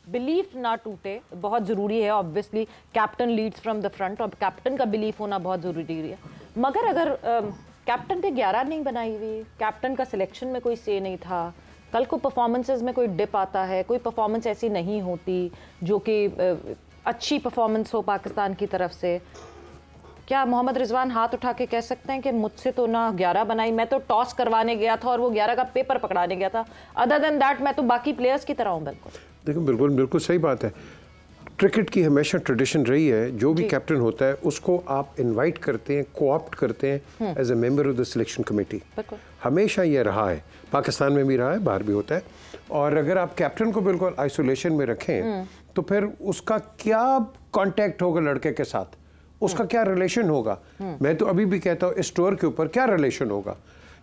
Belief ना टूटे बहुत ज़रूरी है। Obviously captain leads from the front और कैप्टन का बिलीफ होना बहुत ज़रूरी है। मगर अगर कैप्टन ने 11 नहीं बनाई हुई, कैप्टन का सिलेक्शन में कोई से नहीं था, कल को परफॉर्मेंसेस में कोई डिप आता है, कोई परफॉर्मेंस ऐसी नहीं होती जो कि अच्छी परफॉर्मेंस हो पाकिस्तान की तरफ से, क्या मोहम्मद रिजवान हाथ उठा के कह सकते हैं कि मुझसे तो ना 11 बनाई, मैं तो टॉस करवाने गया था और वो 11 का पेपर पकड़ाने गया था, अदर देन दैट मैं तो बाकी प्लेयर्स की तरह हूँ? बिल्कुल देखो, बिल्कुल सही बात है। क्रिकेट की हमेशा ट्रेडिशन रही है, जो भी कैप्टन होता है उसको आप इनवाइट करते हैं, कोऑप्ट करते हैं as a member of the selection committee. हमेशा ये रहा है, पाकिस्तान में भी रहा है, बाहर भी होता है। और अगर आप कैप्टन को बिल्कुल आइसोलेशन में रखें तो फिर उसका क्या कांटेक्ट होगा लड़के के साथ, उसका क्या रिलेशन होगा? मैं तो अभी भी कहता हूँ इस टूर के ऊपर क्या रिलेशन होगा?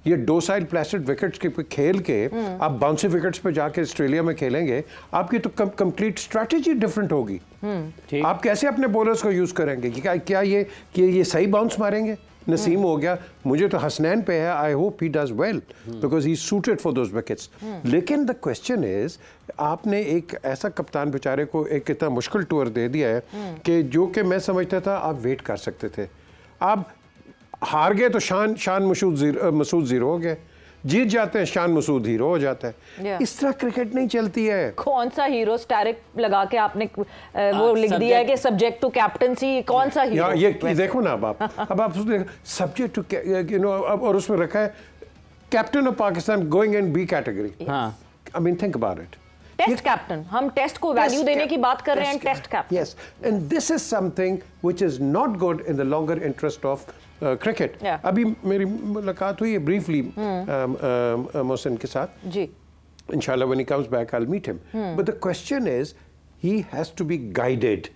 ये 2 साइड प्लास्टिक विकेट्स के खेल के आप बाउंसी विकेट्स पे जाके ऑस्ट्रेलिया में खेलेंगे, आपकी तो कंप्लीट स्ट्रैटेजी डिफरेंट होगी। आप कैसे अपने बॉलर्स को यूज करेंगे? क्या ये सही बाउंस मारेंगे? नसीम हो गया, मुझे तो हसनैन पे है, I hope he does well because he suited for those wickets. लेकिन द क्वेश्चन इज, आपने एक ऐसा कप्तान बेचारे को एक इतना मुश्किल टूर दे दिया है कि जो कि मैं समझता था आप वेट कर सकते थे। आप हार गए तो शान मसूद जीरो हो गए, जीत जाते हैं शान मसूद हीरो हो जाता है। इस तरह क्रिकेट नहीं चलती है। कौन सा हीरो स्टैरिक लगा के आपने वो लिख दिया है कि सब्जेक्ट टू कैप्टनसी, कौन सा हीरो? ये देखो ना, अब आप सब्जेक्ट टू यू नो, और उसमें रखा है captain of Pakistan going in B category. I mean think about it. Test captain, हम टेस्ट को वैल्यू देने की बात कर रहे हैं। Test captain, yes, and this is something which is not good in the longer interest of cricket. अभी मेरी मुलाकात हुई है ब्रीफली मोहसिन के साथ जी। इंशाल्लाह when he comes back I will meet him, but the question is he has to be guided.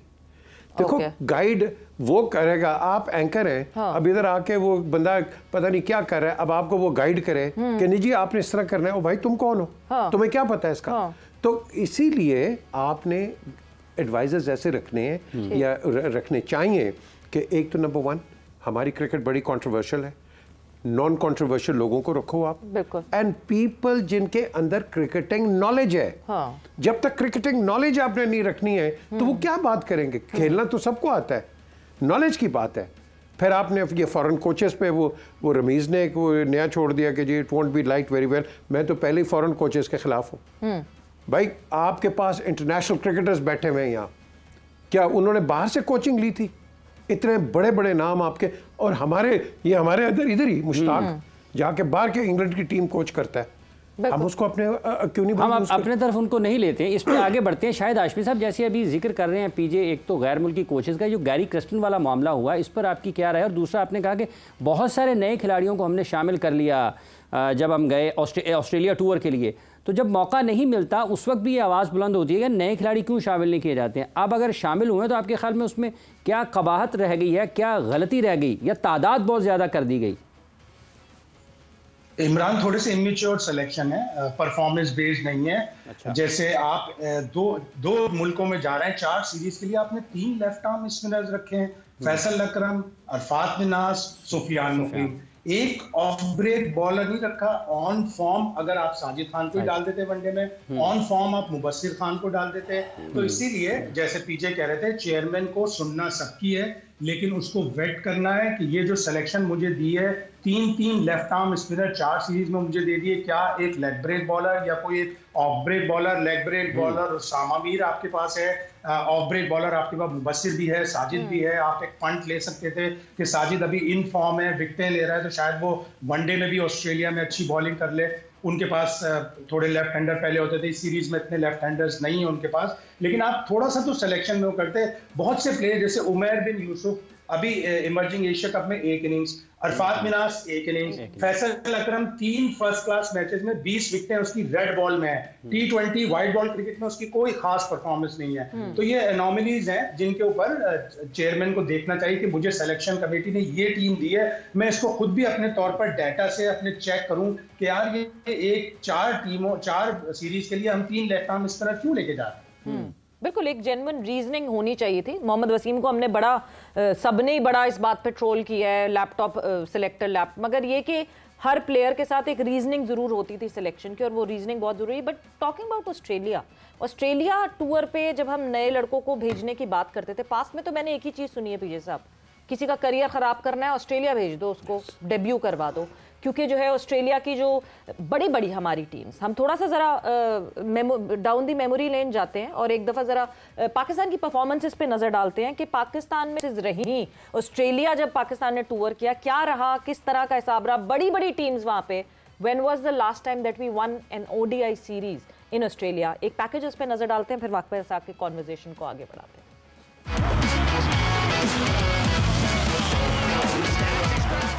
देखो guide वो करेगा, आप एंकर हैं, अब इधर आके वो बंदा पता नहीं क्या कर रहा है, अब आपको वो गाइड करे कि नहीं जी आपने इस तरह करना है। ओ भाई तुम कौन हो? तुम्हें क्या पता है इसका? तो इसीलिए आपने एडवाइजर्स ऐसे रखने हैं या रखने चाहिए कि एक तो नंबर 1, हमारी क्रिकेट बड़ी कंट्रोवर्शियल है, नॉन कंट्रोवर्शियल लोगों को रखो आप, बिल्कुल, एंड पीपल जिनके अंदर क्रिकेटिंग नॉलेज है। जब तक क्रिकेटिंग नॉलेज आपने नहीं रखनी है तो वो क्या बात करेंगे? खेलना तो सबको आता है, नॉलेज की बात है। फिर आपने ये फॉरेन कोचेस पे वो रमीज ने एक वो नया छोड़ दिया कि जी it won't be like very well. मैं तो पहले ही फॉरेन कोचेस के खिलाफ हूँ। भाई आपके पास इंटरनेशनल क्रिकेटर्स बैठे हुए हैं यहाँ, क्या उन्होंने बाहर से कोचिंग ली थी? इतने बड़े बड़े नाम आपके, और हमारे इधर ही मुश्ताक जाके बाहर के इंग्लैंड की टीम कोच करता है। हम उसको अपने क्यों नहीं, हम अपने तरफ उनको नहीं लेते हैं। इस पर आगे बढ़ते हैं। शायद आशमी साहब जैसे अभी जिक्र कर रहे हैं पीजे, एक तो गैर मुल्की कोचेस का जो गैरी क्रिस्टन वाला मामला हुआ, इस पर आपकी क्या राय है? और दूसरा आपने कहा कि बहुत सारे नए खिलाड़ियों को हमने शामिल कर लिया जब हम गए ऑस्ट्रेलिया टूर के लिए, तो जब मौका नहीं मिलता उस वक्त भी ये आवाज़ बुलंद होती है कि नए खिलाड़ी क्यों शामिल नहीं किए जाते हैं। अब अगर शामिल हुए तो आपके ख्याल में उसमें क्या कबाहत रह गई है, क्या गलती रह गई, या तादाद बहुत ज़्यादा कर दी गई? इमरान थोड़े से इमेच्योर सिलेक्शन है, परफॉर्मेंस बेस्ड नहीं है। अच्छा। जैसे आप दो मुल्कों में जा रहे हैं, 4 सीरीज के लिए आपने 3 लेफ्ट आर्म स्पिनर्स रखे हैं, फैसल अकरम, अरफात मिनास, सुफियान नकीम। एक ऑफ ब्रेक बॉलर नहीं रखा। ऑन फॉर्म अगर आप साजिद खान को डाल देते वनडे में, ऑन फॉर्म आप मुबस्सिर खान को डाल देते। तो इसीलिए जैसे पीजे कह रहे थे, चेयरमैन को सुनना सबकी है, लेकिन उसको वेट करना है कि ये जो सिलेक्शन मुझे दी है, 3 लेफ्ट आर्म स्पिनर 4 सीरीज में मुझे दे दिए, क्या एक लेग ब्रेक बॉलर या कोई एक off break bowler, leg break bowler Usama Mir आपके पास है, ऑफ ब्रेक बॉलर आपके पास मुबस्सिर भी है, साजिद भी है। आप एक पॉइंट ले सकते थे कि साजिद अभी इन फॉर्म है, विकेटें ले रहा है, तो शायद वो वनडे में भी ऑस्ट्रेलिया में अच्छी बॉलिंग कर ले। उनके पास थोड़े लेफ्ट हैंडर पहले होते थे, इस सीरीज में इतने लेफ्ट हैंडर्स नहीं है उनके पास, लेकिन आप थोड़ा सा तो सिलेक्शन में वो करते। बहुत से प्लेयर जैसे उमैर बिन यूसुफ अभी इमर्जिंग एशिया कप में 1 इनिंग्स, अरफात मिनास 1 इनिंग्स, फैसल अकरम 3 फर्स्ट क्लास मैचेस में 20 विकेटें उसकी रेड बॉल में है। T20 वाइट बॉल क्रिकेट में उसकी कोई खास परफॉर्मेंस नहीं है। तो ये एनोमलीज हैं जिनके ऊपर चेयरमैन को देखना चाहिए कि मुझे सिलेक्शन कमेटी ने ये टीम दी है, मैं इसको खुद भी अपने तौर पर डाटा से अपने चेक करूं कि यार ये 4 सीरीज के लिए हम 3 लेफ्ट आर्म स्पिनर क्यों लेके जा रहे हैं। बिल्कुल एक जेन्युइन रीजनिंग होनी चाहिए थी। मोहम्मद वसीम को हमने सबने ही बड़ा इस बात पे ट्रोल किया है, लैपटॉप सिलेक्टर मगर ये कि हर प्लेयर के साथ एक रीजनिंग जरूर होती थी सिलेक्शन की, और वो रीजनिंग बहुत जरूरी है। But talking about Australia tour पे जब हम नए लड़कों को भेजने की बात करते थे, पास्ट में तो मैंने एक ही चीज़ सुनी है पीजे साहब, किसी का करियर ख़राब करना है ऑस्ट्रेलिया भेज दो, उसको डेब्यू करवा दो। क्योंकि जो है ऑस्ट्रेलिया की जो बड़ी बड़ी हमारी टीम्स, हम थोड़ा सा ज़रा डाउन दी मेमोरी लेन जाते हैं और एक दफ़ा ज़रा पाकिस्तान की परफॉर्मेंसेस पे नज़र डालते हैं कि पाकिस्तान में रही ऑस्ट्रेलिया जब पाकिस्तान ने टूर किया क्या रहा, किस तरह का हिसाब रहा, बड़ी बड़ी टीम्स वहाँ पे। When was the last time that we won an ODI series in Australia? एक पैकेज उस पर नज़र डालते हैं, फिर वापस आके कॉन्वर्जेशन को आगे बढ़ाते हैं।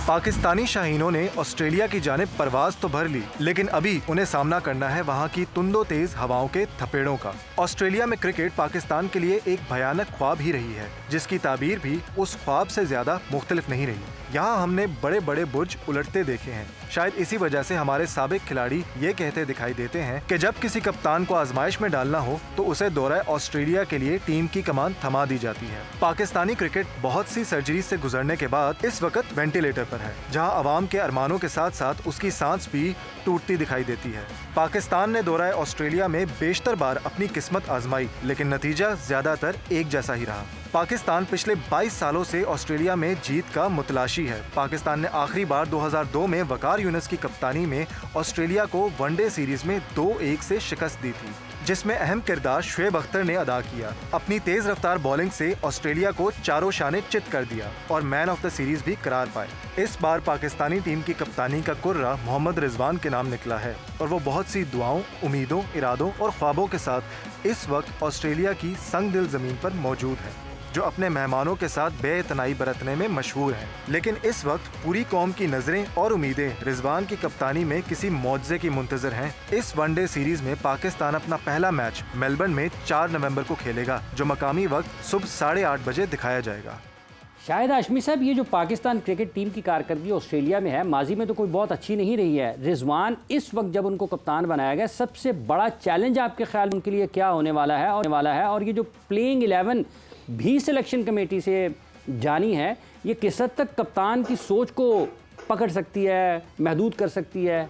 पाकिस्तानी शाहीनों ने ऑस्ट्रेलिया की जानिब परवाज तो भर ली, लेकिन अभी उन्हें सामना करना है वहां की तुंदो तेज हवाओं के थपेड़ों का। ऑस्ट्रेलिया में क्रिकेट पाकिस्तान के लिए एक भयानक ख्वाब ही रही है, जिसकी ताबीर भी उस ख्वाब से ज्यादा मुख्तलिफ नहीं रही। यहाँ हमने बड़े बड़े बुर्ज उलटते देखे हैं। शायद इसी वजह से हमारे साबिक खिलाड़ी ये कहते दिखाई देते हैं कि जब किसी कप्तान को आजमाइश में डालना हो तो उसे दौरा ऑस्ट्रेलिया के लिए टीम की कमान थमा दी जाती है। पाकिस्तानी क्रिकेट बहुत सी सर्जरी से गुजरने के बाद इस वक्त वेंटिलेटर पर है, जहाँ अवाम के अरमानों के साथ साथ उसकी सांस भी टूटती दिखाई देती है। पाकिस्तान ने दौरा ऑस्ट्रेलिया में बेशतर बार अपनी किस्मत आजमाई, लेकिन नतीजा ज्यादातर एक जैसा ही रहा। पाकिस्तान पिछले 22 सालों से ऑस्ट्रेलिया में जीत का मुतलाशी है। पाकिस्तान ने आखिरी बार 2002 में वकार यूनिस की कप्तानी में ऑस्ट्रेलिया को वनडे सीरीज में 2-1 से शिकस्त दी थी, जिसमें अहम किरदार शुएब अख्तर ने अदा किया। अपनी तेज रफ्तार बॉलिंग से ऑस्ट्रेलिया को चारों शाने चित कर दिया और मैन ऑफ द सीरीज भी करार पाए। इस बार पाकिस्तानी टीम की कप्तानी का कुर्रा मोहम्मद रिजवान के नाम निकला है और वो बहुत सी दुआओं, उम्मीदों, इरादों और ख्वाबों के साथ इस वक्त ऑस्ट्रेलिया की संग दिल जमीन पर मौजूद है, जो अपने मेहमानों के साथ बेइतनाई बरतने में मशहूर है। लेकिन इस वक्त पूरी कौम की नजरें और उम्मीदें रिजवान की कप्तानी में किसी मौजज़े की मुंतजर हैं। इस वनडे सीरीज में पाकिस्तान अपना पहला मैच मेलबर्न में 4 नवंबर को खेलेगा, जो मकामी वक्त सुबह 8:30 बजे दिखाया जाएगा। शाहिद हाशमी साहब, ये जो पाकिस्तान क्रिकेट टीम की कारकर्दगी ऑस्ट्रेलिया में है, माजी में तो कोई बहुत अच्छी नहीं रही है। रिजवान इस वक्त जब उनको कप्तान बनाया गया, सबसे बड़ा चैलेंज आपके ख्याल उनके लिए क्या होने वाला है? और ये जो प्लेइंग 11 भी सिलेक्शन कमेटी से जानी है, ये किस हद तक कप्तान की सोच को पकड़ सकती है, महदूद कर सकती है?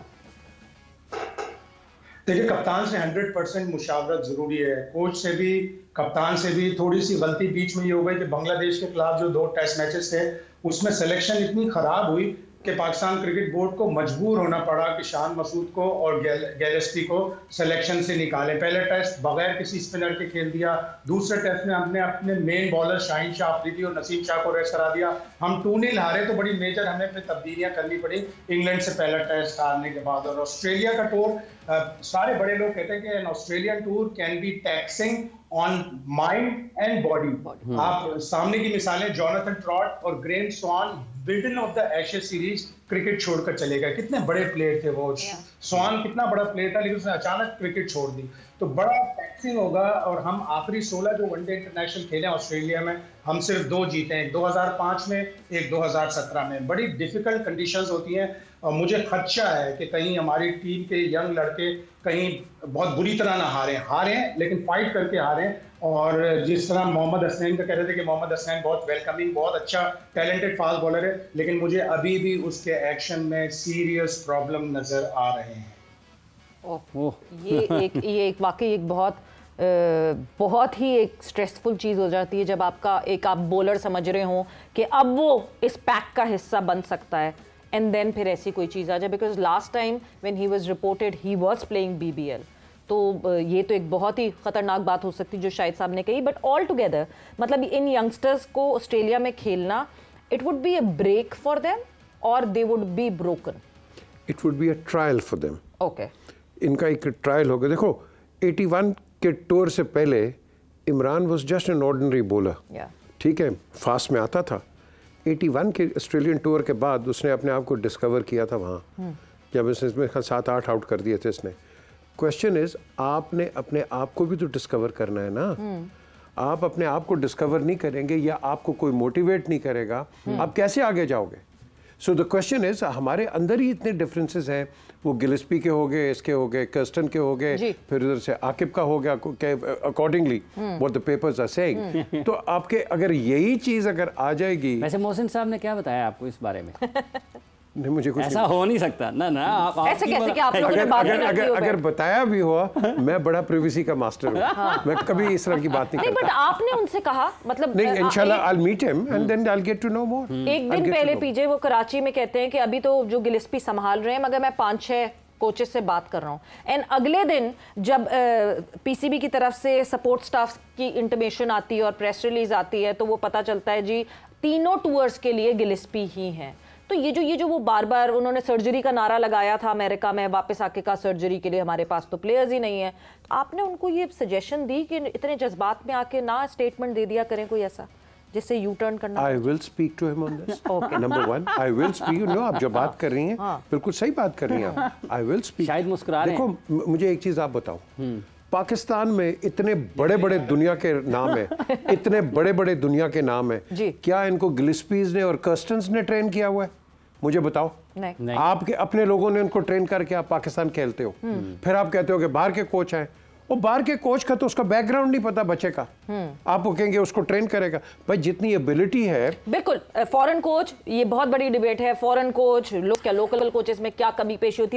देखिए, कप्तान से 100% मुशावरत जरूरी है। कोच से भी, कप्तान से भी। थोड़ी सी गलती बीच में ये हो गई कि बांग्लादेश के खिलाफ जो 2 टेस्ट मैचेस थे उसमें सिलेक्शन इतनी खराब हुई कि पाकिस्तान क्रिकेट बोर्ड को मजबूर होना पड़ा कि शान मसूद को और गैलेस्पी को सिलेक्शन से निकाले। पहले टेस्ट बगैर किसी स्पिनर के खेल दिया, दूसरे टेस्ट में हमने अपने मेन बॉलर शाहीन शाह अफरीदी और नसीम शाह को रेस्ट करा दिया। हम 2-0 हारे तो बड़ी मेजर हमें अपनी तब्दीलियां करनी पड़ी इंग्लैंड से पहला टेस्ट हारने के बाद। और ऑस्ट्रेलिया का टूर, सारे बड़े लोग कहते हैं कि an Australian tour can be taxing on mind and body. आप सामने की मिसालें जोनाथन ट्रॉट और Graeme Swann middle of the Ashes series cricket छोड़कर चले गए। कितने बड़े प्लेयर थे वो। स्वान कितना बड़ा प्लेयर था, लेकिन उसने अचानक क्रिकेट छोड़ दी, तो बड़ा टैक्सिंग होगा। और हम आखिरी 16 जो वनडे इंटरनेशनल खेले ऑस्ट्रेलिया में, हम सिर्फ 2 जीते हैं, 2005 में, एक 2017 में। बड़ी डिफिकल्ट कंडीशंस होती हैं और मुझे खदशा है कि कहीं हमारी टीम के यंग लड़के कहीं बहुत बुरी तरह ना हारे लेकिन फाइट करके हारे। और जिस तरह मोहम्मद हसनैन का कह रहे थे कि मोहम्मद हसनैन बहुत वेलकमिंग, बहुत अच्छा टैलेंटेड फास्ट बॉलर है, लेकिन मुझे अभी भी उसके एक्शन में सीरियस प्रॉब्लम नजर आ रहे हैं। ये एक वाकई एक बहुत ही एक स्ट्रेसफुल चीज़ हो जाती है जब आप बॉलर समझ रहे हो कि अब वो इस पैक का हिस्सा बन सकता है, एंड देन फिर ऐसी कोई चीज़ आ जाए। Because last time when he was reported he was playing BBL, तो ये तो एक बहुत ही ख़तरनाक बात हो सकती है जो शाहिद साहब ने कही। बट ऑल टुगेदर मतलब इन यंगस्टर्स को ऑस्ट्रेलिया में खेलना, it would be a break for them और they would be broken. It would be a trial for them. Okay, इनका एक ट्रायल होगा। देखो 81 के टूर से पहले Imran was just an ordinary bowler, ठीक है, फास्ट में आता था। 81 के ऑस्ट्रेलियन टूर के बाद उसने अपने आप को डिस्कवर किया था वहाँ, जब इसमें 7-8 आउट कर दिए थे इसने। क्वेश्चन इज, आपने अपने आप को भी तो डिस्कवर करना है ना। आप अपने आप को डिस्कवर नहीं करेंगे या आपको कोई मोटिवेट नहीं करेगा, आप कैसे आगे जाओगे? सो द क्वेश्चन इज, हमारे अंदर ही इतने डिफरेंसेस हैं। वो गिलिस्पी के हो गए, इसके हो गए, कर्स्टन के हो गए, फिर उधर से आकिब का हो गया, accordingly what the papers are saying. तो आपके अगर यही चीज अगर आ जाएगी। वैसे मोहसिन साहब ने क्या बताया आपको इस बारे में? नहीं, मुझे कुछ ऐसा हो नहीं सकता ना ना। आप ऐसे कैसे कि आप लोगों ने बात नहीं की अगर बताया भी हुआ, मैं बड़ा प्रिवेसी का मास्टर हूँ, मैं कभी इस तरह की बात नहीं करता। बट आपने उनसे कहा, मतलब नहीं, इंशाल्लाह I'll meet him and then I'll get to know more। एक दिन पहले पीजे वो कराची में कहते हैं कि अभी तो जो गिलिस्पी संभाल रहे हैं, मगर मैं 5-6 कोचेस से बात कर रहा हूँ। एंड अगले दिन जब पीसीबी की तरफ से सपोर्ट स्टाफ की इंटीमेशन आती है और प्रेस रिलीज आती है, तो वो पता चलता है जी तीनों टूर्स के लिए गिलिस्पी ही हैं। तो ये जो वो बार बार उन्होंने सर्जरी का नारा लगाया था अमेरिका में, वापस आके कहा सर्जरी के लिए हमारे पास तो प्लेयर्स ही नहीं है, आपने उनको ये सजेशन दी कि इतने जज्बात में आके ना स्टेटमेंट दे दिया करें कोई ऐसा जिससे यू टर्न करना? I will speak to him on this। Number one, I will speak। You know, आप जो बात कर रही हैं, बिल्कुल सही बात कर रही हैं आप। I will speak। शायद मुस्कुरा रहे हैं। देखो, मुझे एक चीज़ आप बताओ, पाकिस्तान में इतने बड़े बड़े दुनिया के नाम है, इतने बड़े बड़े दुनिया के नाम है, क्या इनको गिलिस्पीज ने और कर्स्टन्स ने ट्रेन किया हुआ है? मुझे बताओ। नहीं। आपके अपने लोगों ने उनको ट्रेन करके आप पाकिस्तान खेलते हो, फिर आप कहते हो कि बाहर के कोच हैं। वो बाहर के कोच का तो उसका बैकग्राउंड नहीं पता बच्चे का, आप वो कहेंगे उसको ट्रेन करेगा। भाई जितनी एबिलिटी है। बिल्कुल, फॉरेन कोच, ये बहुत बड़ी डिबेट है, फॉरेन कोच लोकल कोचेस में क्या कमी पेशी होती है।